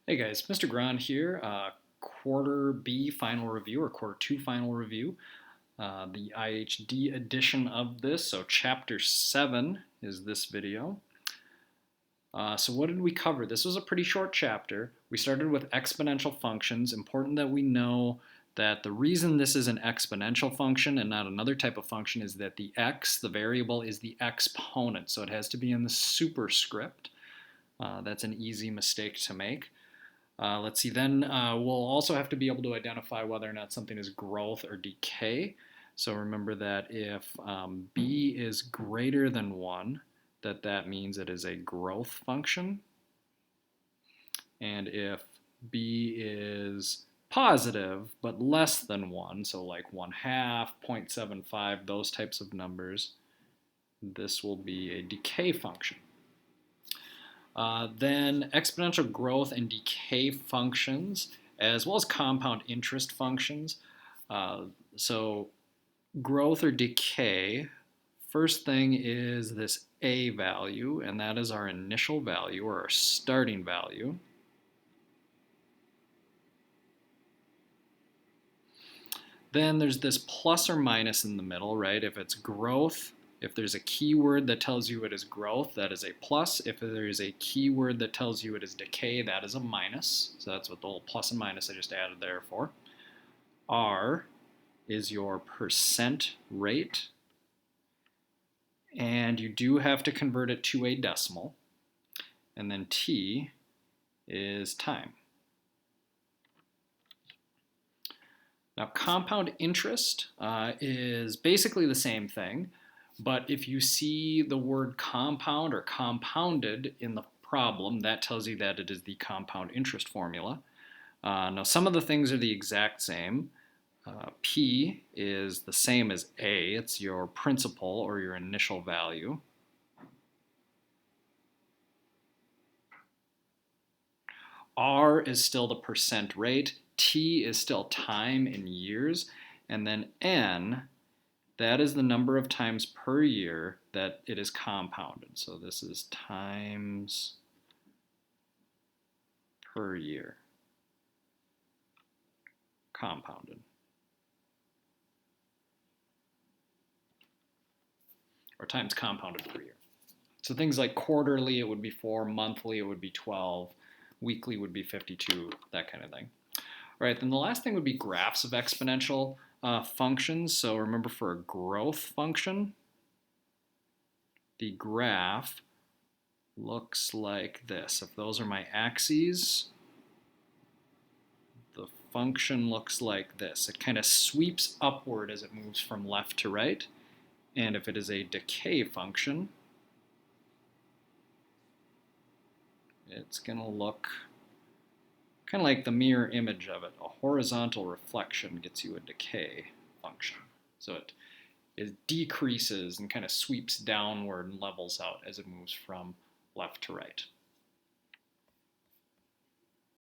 Hey guys, Mr. Grand here, quarter B final review or quarter 2 final review, the IHD edition of this. So chapter 7 is this video. So what did we cover? This was a pretty short chapter. We started with exponential functions. Important that we know that the reason this is an exponential function and not another type of function is that the x, the variable, is the exponent. So it has to be in the superscript. That's an easy mistake to make. Let's see, then we'll also have to be able to identify whether or not something is growth or decay. So remember that if b is greater than 1, that means it is a growth function. And if b is positive but less than 1, so like 1/2, 0.75, those types of numbers, this will be a decay function. Then exponential growth and decay functions, as well as compound interest functions. So growth or decay, first thing is this a value, and that is our initial value or our starting value. Then there's this plus or minus in the middle, right? If it's growth, if there's a keyword that tells you it is growth, that is a plus. If there is a keyword that tells you it is decay, that is a minus. So that's what the little plus and minus I just added there for. R is your percent rate. And you do have to convert it to a decimal. And then T is time. Now, compound interest is basically the same thing, but if you see the word compound or compounded in the problem, that tells you that it is the compound interest formula. Now, some of the things are the exact same. P is the same as A. It's your principal or your initial value. R is still the percent rate. T is still time in years. And then N, that is the number of times per year that it is compounded. So this is times per year compounded. Or times compounded per year. So things like quarterly, it would be 4, monthly, it would be 12, weekly would be 52, that kind of thing. All right, then the last thing would be graphs of exponential functions. So remember, for a growth function, the graph looks like this. If those are my axes, the function looks like this. It kind of sweeps upward as it moves from left to right. And if it is a decay function, it's going to look kind of like the mirror image of it. A horizontal reflection gets you a decay function. So it decreases and kind of sweeps downward and levels out as it moves from left to right.